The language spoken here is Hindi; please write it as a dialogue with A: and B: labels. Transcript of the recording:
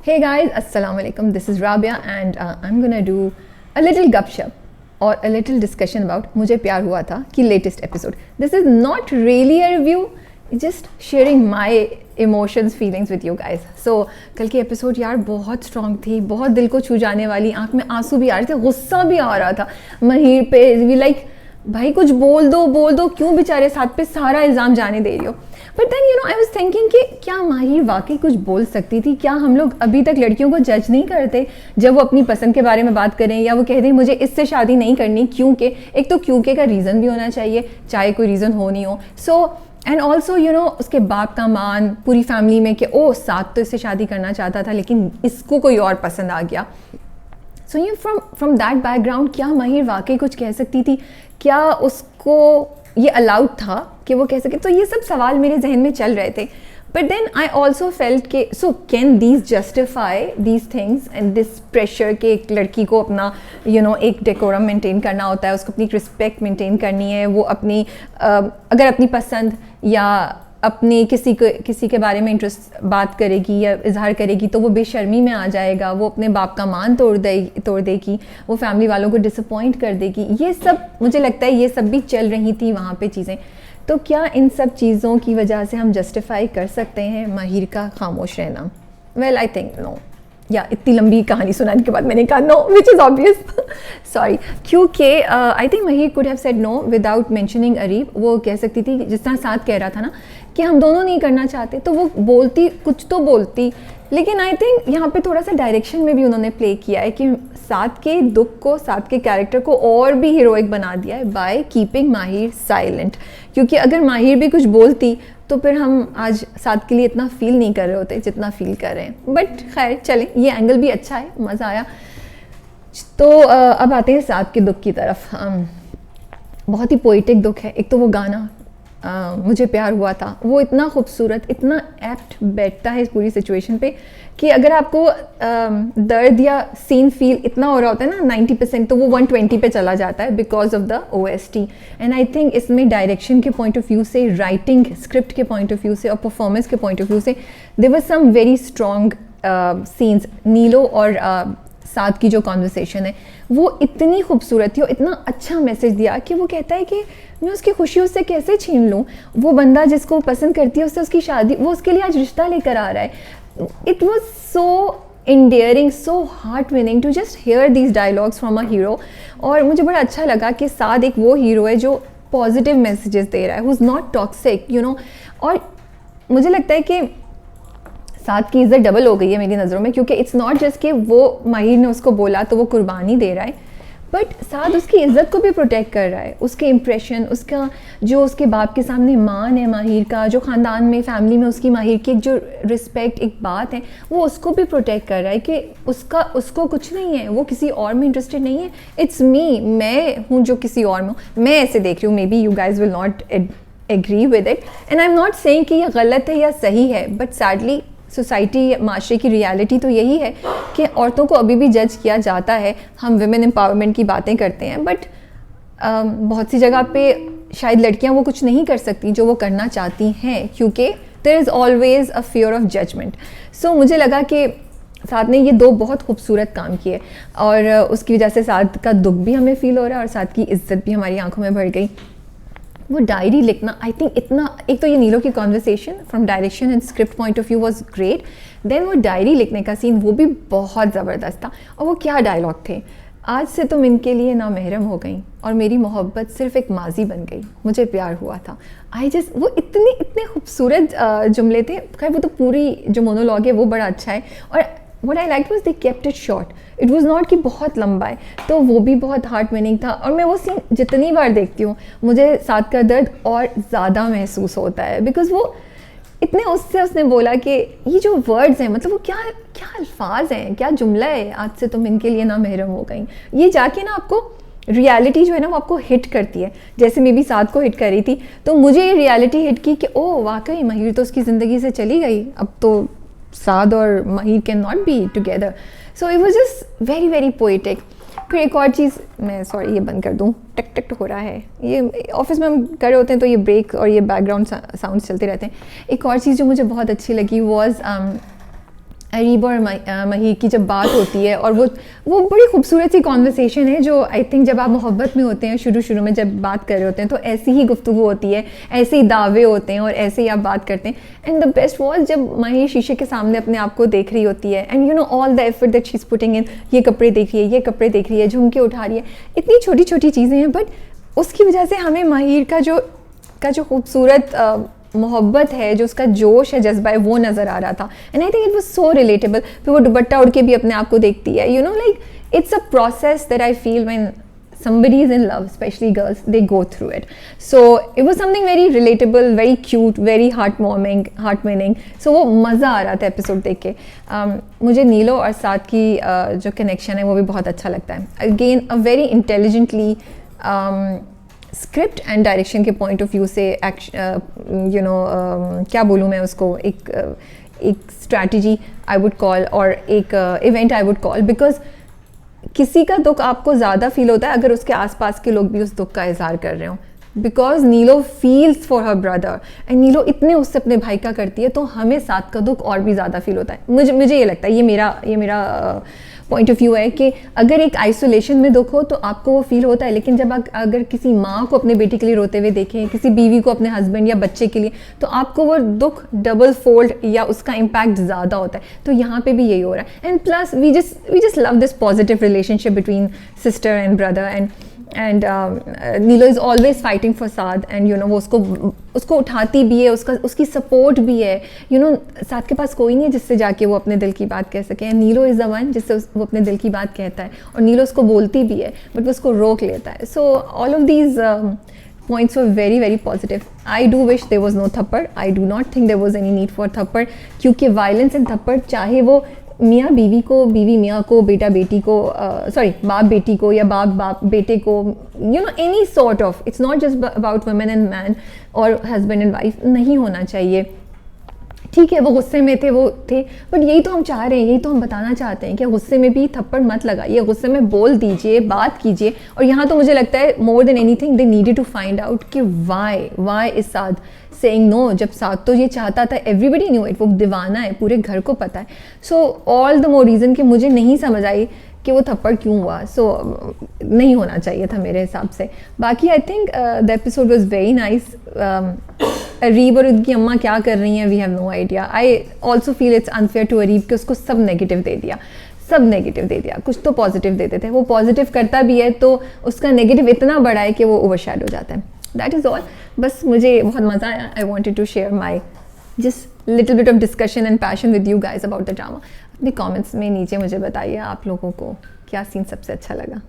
A: Hey guys, Assalamu alaikum. This is Rabia and I'm gonna do a little gupshup or a little discussion about मुझे प्यार हुआ था की latest episode. This is not really a review, just sharing my emotions, feelings with you guys. So कल की episode यार बहुत strong थी, बहुत दिल को छू जाने वाली, आँख में आंसू भी आ रहे थे, गुस्सा भी आ रहा था महीर पे. We like भाई कुछ बोल दो, क्यों बेचारे साथ पे सारा इल्ज़ाम जाने दे रही हो. But then I was thinking कि क्या माहिर वाकई कुछ बोल सकती थी. क्या हम लोग अभी तक लड़कियों को जज नहीं करते जब वो अपनी पसंद के बारे में बात करें या वो कह दें मुझे इससे शादी नहीं करनी क्योंकि एक तो क्योंकि का रीज़न भी होना चाहिए, चाहे कोई रीज़न हो नहीं हो. सो एंड ऑल्सो उसके बाप का मान पूरी फैमिली में कि ओ साथ तो इससे शादी करना चाहता था लेकिन इसको कोई और पसंद आ गया. सो फ्रॉम दैट बैकग्राउंड क्या माहिर वाकई कुछ कह सकती थी, क्या उसको ये अलाउड था कि वो कह सके. तो ये सब सवाल मेरे जहन में चल रहे थे. But then I also felt के so can these justify these things and this pressure कि एक लड़की को अपना एक डेकोरम मेंटेन करना होता है, उसको अपनी रिस्पेक्ट मेंटेन करनी है, वो अपनी अगर अपनी पसंद या अपनी किसी के बारे में इंटरेस्ट बात करेगी या इजहार करेगी तो वो बेशर्मी में आ जाएगा, वो अपने बाप का मान तोड़ देगी, वो फैमिली वालों को डिसअपॉइंट कर देगी. ये सब मुझे लगता है ये सब भी चल रही थी वहाँ पे चीज़ें. तो क्या इन सब चीज़ों की वजह से हम जस्टिफाई कर सकते हैं माहिर का खामोश रहना? Well I think no. या इतनी लंबी कहानी सुनाने के बाद मैंने कहा no, which is obvious. Sorry, क्योंकि I think Mahir could have said no without mentioning Areeb. वो कह सकती थी जिस तरह साथ कह रहा था ना कि हम दोनों नहीं करना चाहते, तो वो बोलती कुछ तो बोलती. लेकिन आई थिंक यहाँ पे थोड़ा सा डायरेक्शन में भी उन्होंने प्ले किया है कि साथ के दुख को, साथ के कैरेक्टर को और भी हीरोइक बना दिया है बाय कीपिंग माहिर साइलेंट. क्योंकि अगर माहिर भी कुछ बोलती तो फिर हम आज साथ के लिए इतना फील नहीं कर रहे होते जितना फील कर रहे हैं. बट खैर चलें, ये एंगल भी अच्छा है, मज़ा आया. तो अब आते हैं साथ के दुख की तरफ. बहुत ही पोइटिक दुख है. एक तो वो गाना मुझे प्यार हुआ था, वो इतना खूबसूरत, इतना एप्ट बैठता है इस पूरी सिचुएशन पे कि अगर आपको दर्द या सीन फील इतना हो रहा होता है ना 90%, तो वो 120 पे चला जाता है because of the OST. And I think इसमें डायरेक्शन के पॉइंट ऑफ व्यू से, राइटिंग स्क्रिप्ट के पॉइंट ऑफ व्यू से और परफॉर्मेंस के पॉइंट ऑफ व्यू से there were some very strong scenes. नीलो और साथ की जो कॉन्वर्सेशन है वो इतनी खूबसूरत थी और इतना अच्छा मैसेज दिया कि वो कहता है कि मैं उसकी खुशी उससे कैसे छीन लूँ. वो बंदा जिसको पसंद करती है उससे उसकी शादी, वो उसके लिए आज रिश्ता लेकर आ रहा है. It was so endearing, so heart-winning to just hear these dialogues from a hero. और मुझे बड़ा अच्छा लगा कि साथ एक वो हीरो है जो पॉजिटिव मैसेजेस दे रहा है, who's not toxic, और मुझे लगता है कि साथ की इज़्ज़त डबल हो गई है मेरी नज़रों में. क्योंकि इट्स नॉट जस्ट कि वो माहिर ने उसको बोला तो वो कुर्बानी दे रहा है, बट साथ उसकी इज़्ज़त को भी प्रोटेक्ट कर रहा है. उसके इम्प्रेशन, उसका जो उसके बाप के सामने मान है माहिर का, जो ख़ानदान में, फैमिली में उसकी माहिर की एक जो रिस्पेक्ट, एक बात है, वो उसको भी प्रोटेक्ट कर रहा है कि उसको कुछ नहीं है, वो किसी और में इंटरेस्टेड नहीं है. इट्स मी, मैं हूँ जो किसी और में हूँ. मैं ऐसे देख रही हूँ, maybe you guys will not agree with it and I am not saying कि ये गलत है या सही है, बट सैडली सोसाइटी, माशरे की रियलिटी तो यही है कि औरतों को अभी भी जज किया जाता है. हम विमेन एम्पावरमेंट की बातें करते हैं बट बहुत सी जगह पे शायद लड़कियां वो कुछ नहीं कर सकती जो वो करना चाहती हैं क्योंकि there is always a fear of judgement. So मुझे लगा कि साथ ने ये दो बहुत खूबसूरत काम किए और उसकी वजह से साथ का दुख भी हमें फील हो रहा है और साथ की इज्जत भी हमारी आंखों में भर गई. वो डायरी लिखना, आई थिंक इतना, एक तो ये नीलो की conversation from direction and script point of view was great. Then वो डायरी लिखने का सीन वो भी बहुत ज़बरदस्त था. और वो क्या डायलॉग थे, आज से तुम इनके लिए नामहरम हो गई और मेरी मोहब्बत सिर्फ एक माजी बन गई, मुझे प्यार हुआ था. वो इतने खूबसूरत जुमले थे. खैर वो तो पूरी जो मोनोलॉग है वो बड़ा अच्छा है. और what I liked was they kept it short. It was not कि बहुत लंबा है, तो वो भी बहुत हार्ट विनिंग था. और मैं वो सीन जितनी बार देखती हूँ मुझे साथ का दर्द और ज़्यादा महसूस होता है बिकॉज वो इतने उसने बोला कि ये जो वर्ड्स हैं, मतलब वो क्या अल्फाज हैं, क्या जुमला है, आज से तुम इनके लिए ना महरम हो गई. ये जाके ना आपको रियलिटी जो है ना वो आपको हिट करती है, जैसे मैं भी साथ को हिट कर रही थी. तो मुझे ये रियलिटी हिट की कि ओ वाकई माहिर तो उसकी ज़िंदगी से चली गई, अब तो साद और माहिर can not be together. So it was just very very poetic. फिर एक और चीज़, मैं सॉरी ये बंद कर दूँ, टक टक हो रहा है, ये ऑफिस में हम कर रहे होते हैं तो ये ब्रेक और ये बैकग्राउंड साउंड्स चलते रहते हैं. एक और चीज़ जो मुझे बहुत अच्छी लगी वॉज अरीब और महीर की जब बात होती है, और वो बड़ी खूबसूरत सी कॉन्वर्सेशन है जो आई थिंक जब आप मोहब्बत में होते हैं, शुरू में जब बात कर रहे होते हैं तो ऐसी ही गुफ्तगू होती है, ऐसे ही दावे होते हैं और ऐसे ही आप बात करते हैं. एंड द बेस्ट वॉज जब महीर शीशे के सामने अपने आप को देख रही होती है, and you know all the effort that she is putting in, ये कपड़े देख रही है, ये कपड़े देख रही है, झुमके उठा रही है, इतनी छोटी छोटी चीज़ें हैं, बट उसकी वजह से हमें महीर का जो खूबसूरत मोहब्बत है, जो उसका जोश है, जज्बा है, वो नज़र आ रहा था. And I think it was so relatable. फिर वो दुपट्टा उड़ के भी अपने आप को देखती है, you know, like it's a process that I feel when somebody is in love, especially girls, they go through it. So it was something very relatable, very cute, very heart-winning. So वो मज़ा आ रहा था एपिसोड देख के. मुझे नीलो और साथ की जो कनेक्शन है वो भी बहुत अच्छा लगता है. Again a very intelligently script and direction के पॉइंट ऑफ व्यू से यू नो क्या बोलूँ मैं उसको, एक स्ट्रैटेजी आई वुड कॉल, और एक event I would call, because किसी का दुख आपको ज़्यादा फील होता है अगर उसके आसपास के लोग भी उस दुख का इजहार कर रहे हो. बिकॉज नीलो feels for her brother, and नीलो इतने उससे अपने भाई का करती है, तो हमें साथ का दुख और भी ज़्यादा फील होता है. मुझे ये लगता है, ये मेरा पॉइंट ऑफ व्यू है कि अगर एक आइसोलेशन में दुख हो तो आपको वो फील होता है, लेकिन जब अगर किसी माँ को अपने बेटी के लिए रोते हुए देखें, किसी बीवी को अपने हस्बैंड या बच्चे के लिए, तो आपको वो दुख डबल फोल्ड या उसका इम्पैक्ट ज़्यादा होता है. तो यहाँ पे भी यही हो रहा है. And plus we just love this positive relationship between sister and brother, and Neelo is always fighting for Saad, and you know वो उसको उठाती भी है, उसकी सपोर्ट भी है. यू नो साद के पास कोई नहीं है जिससे जाके वो अपने दिल की बात कह सके, and Neelo is the one जिससे वो अपने दिल की बात कहता है, और नीलो उसको बोलती भी है बट वो उसको रोक लेता है. So all of these points were very very positive. I do wish there was no थप्पड़. I do not think there was any need for थप्पड़, क्योंकि violence and थप्पड़, चाहे वो मियाँ बीवी को, बीवी मियाँ को, बेटा बेटी को, बाप बेटी को, या बाप बेटे को, you know any sort of, it's not just about women and man और हस्बैंड एंड वाइफ, नहीं होना चाहिए. ठीक है वो गुस्से में थे, वो थे, बट यही तो हम चाह रहे हैं, यही तो हम बताना चाहते हैं कि गुस्से में भी थप्पड़ मत लगाइए, गुस्से में बोल दीजिए, बात कीजिए. और यहाँ तो मुझे लगता है more than anything they needed to find out कि why is Saad saying no. जब साद तो ये चाहता था, एवरीबडी न्यू इट, वो दीवाना है, पूरे घर को पता है. So all the more reason कि मुझे नहीं समझ आई कि वो थप्पड़ क्यों हुआ. सो नहीं होना चाहिए था मेरे हिसाब से. बाकी I think the episode was very nice. Areeb और उनकी अम्मा क्या कर रही हैं, we have no idea. I also feel it's unfair to Areeb कि उसको सब नेगेटिव दे दिया, कुछ तो पॉजिटिव देते थे. वो पॉजिटिव करता भी है तो उसका नेगेटिव इतना बड़ा है कि वो ओवरशैडो हो जाता है. That is all. बस मुझे बहुत मज़ा आया. I wanted to share my just little bit of discussion and passion with you guys about the drama. अपने कॉमेंट्स में नीचे मुझे बताइए आप लोगों को क्या सीन सबसे अच्छा लगा.